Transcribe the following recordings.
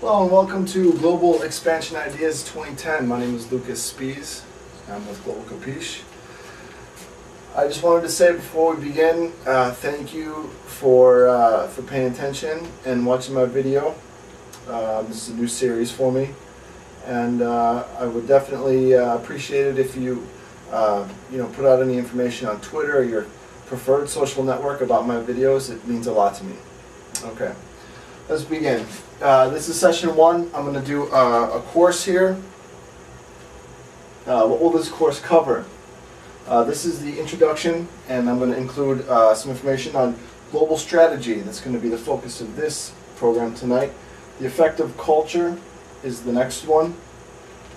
Hello and welcome to Global Expansion Ideas 2010. My name is Lucas Spies. I'm with Global Capeesh. I just wanted to say before we begin, thank you for paying attention and watching my video. This is a new series for me, and I would definitely appreciate it if you put out any information on Twitter or your preferred social network about my videos. It means a lot to me. Okay, let's begin. This is session 1. I'm going to do a course here. What will this course cover? This is the introduction, and I'm going to include some information on global strategy. That's going to be the focus of this program tonight. The effect of culture is the next one.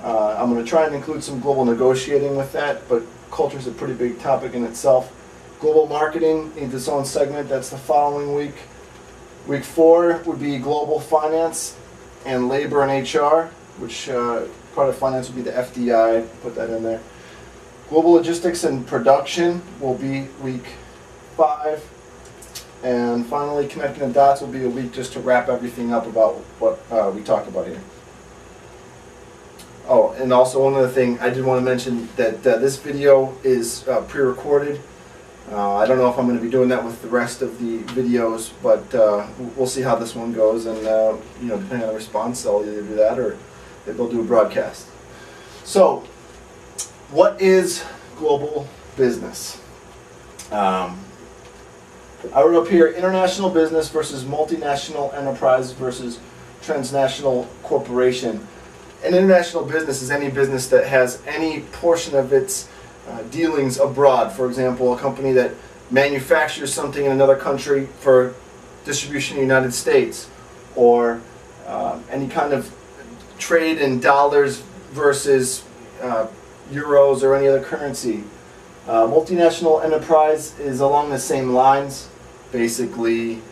I'm going to try and include some global negotiating with that, but culture is a pretty big topic in itself. Global marketing needs its own segment. That's the following week. Week 4 would be global finance and labor and HR, which part of finance would be the FDI, put that in there. Global logistics and production will be week 5. And finally, connecting the dots will be a week just to wrap everything up about what we talked about here. Oh, and also one other thing, I did want to mention that this video is pre-recorded. I don't know if I'm going to be doing that with the rest of the videos, but we'll see how this one goes, and depending on the response, I'll either do that or they'll do a broadcast. So, what is global business? I wrote up here, international business versus multinational enterprise versus transnational corporation. An international business is any business that has any portion of its dealings abroad. For example, a company that manufactures something in another country for distribution in the United States, or any kind of trade in dollars versus euros or any other currency. Multinational enterprise is along the same lines. Basically,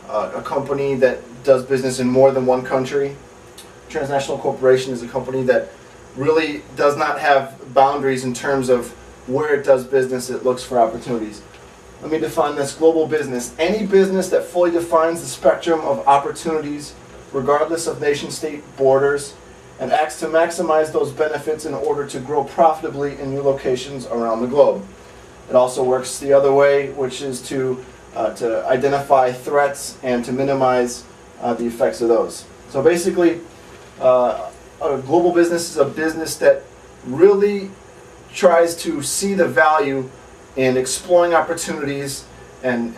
a company that does business in more than one country. Transnational corporation is a company that really does not have boundaries in terms of where it does business. It looks for opportunities. Let me define this. Global business: any business that fully defines the spectrum of opportunities regardless of nation-state borders and acts to maximize those benefits in order to grow profitably in new locations around the globe. It also works the other way, which is to identify threats and to minimize the effects of those. So basically, a global business is a business that really tries to see the value in exploring opportunities and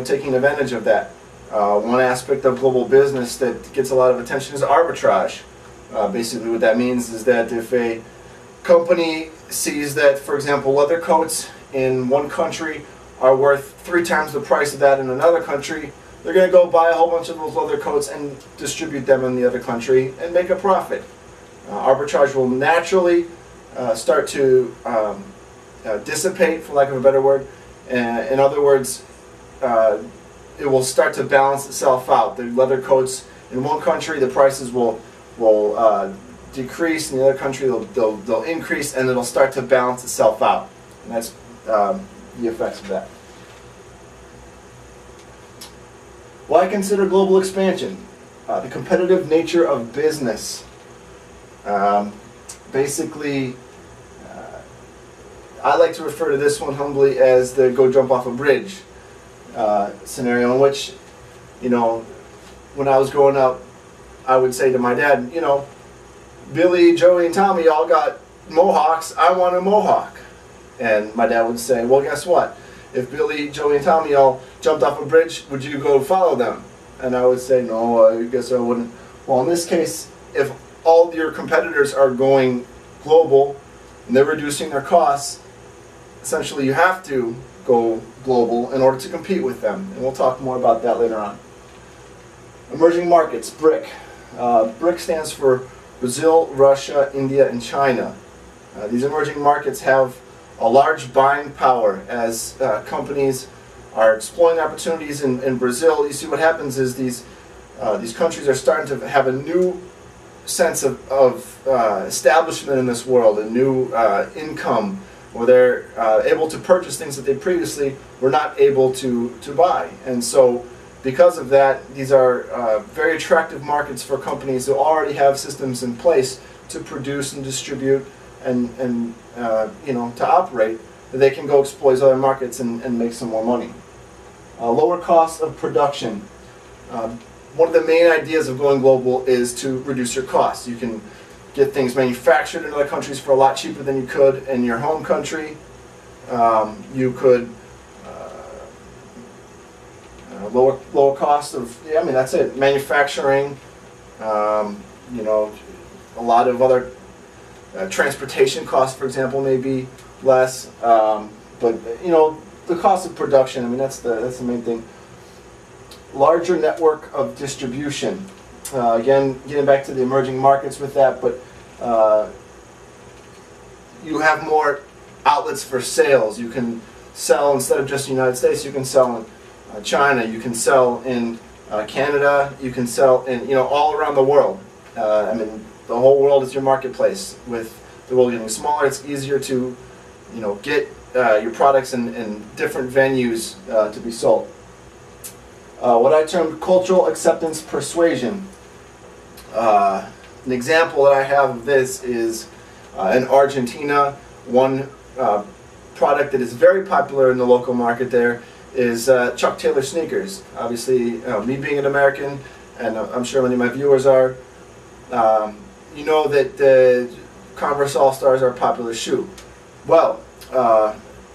taking advantage of that. One aspect of global business that gets a lot of attention is arbitrage. Basically what that means is that if a company sees that, for example, leather coats in one country are worth 3 times the price of that in another country, they're going to go buy a whole bunch of those leather coats and distribute them in the other country and make a profit. Arbitrage will naturally start to dissipate, for lack of a better word. In other words, it will start to balance itself out. The leather coats in one country, the prices will decrease. In the other country, they'll increase, and it'll start to balance itself out. And that's the effects of that. Why consider global expansion? The competitive nature of business. Basically, I like to refer to this one humbly as the go jump off a bridge scenario, in which, when I was growing up, I would say to my dad, Billy, Joey, and Tommy all got mohawks, I want a mohawk. And my dad would say, well, guess what? If Billy, Joey, and Tommy all jumped off a bridge, would you go follow them? And I would say, no, I guess I wouldn't. Well, in this case, if all your competitors are going global and they're reducing their costs, essentially you have to go global in order to compete with them. And we'll talk more about that later on. Emerging markets, BRIC. BRIC stands for Brazil, Russia, India, and China. These emerging markets have a large buying power. As companies are exploring opportunities in Brazil, you see what happens is these countries are starting to have a new sense of establishment in this world, a new income, where they're able to purchase things that they previously were not able to buy. And so because of that, these are very attractive markets for companies who already have systems in place to produce and distribute and to operate. They can go exploit other markets and make some more money. Lower cost of production. One of the main ideas of going global is to reduce your costs. You can get things manufactured in other countries for a lot cheaper than you could in your home country. You could lower cost of, that's it. Manufacturing, a lot of other transportation costs, for example, may be less. But the cost of production, that's the main thing. Larger network of distribution. Again, getting back to the emerging markets with that, but you have more outlets for sales. You can sell, instead of just the United States, you can sell in China, you can sell in Canada, you can sell in all around the world. The whole world is your marketplace. With the world getting smaller, it's easier to get your products in different venues to be sold. What I termed cultural acceptance persuasion. An example that I have of this is in Argentina. One product that is very popular in the local market there is Chuck Taylor sneakers. Obviously, me being an American, and I'm sure many of my viewers are, you know that Converse All-Stars are a popular shoe. Well,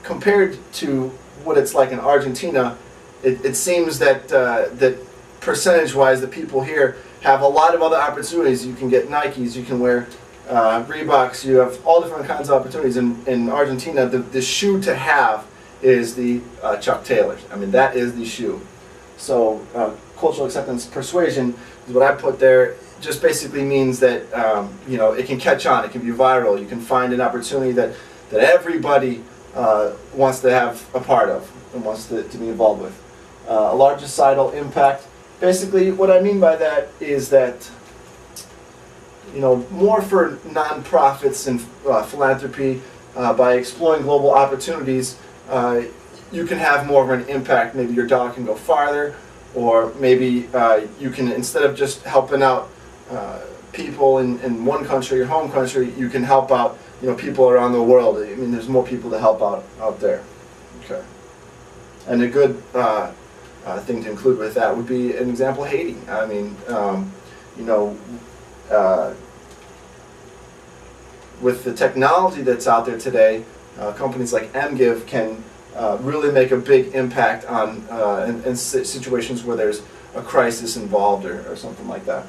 compared to what it's like in Argentina, it seems that that percentage-wise, the people here have a lot of other opportunities. You can get Nikes, you can wear Reeboks, you have all different kinds of opportunities. In Argentina, the shoe to have is the Chuck Taylors. That is the shoe. So cultural acceptance persuasion is what I put there. Just basically means that it can catch on, it can be viral. You can find an opportunity that everybody wants to have a part of and wants to be involved with. A large societal impact. Basically, what I mean by that is that more for nonprofits and philanthropy, by exploring global opportunities, you can have more of an impact. Maybe your dollar can go farther, or maybe you can, instead of just helping out people in one country, your home country, you can help out people around the world. There's more people to help out there. Okay. And a good thing to include with that would be an example, Haiti. With the technology that's out there today, companies like MGive can really make a big impact on in situations where there's a crisis involved or something like that.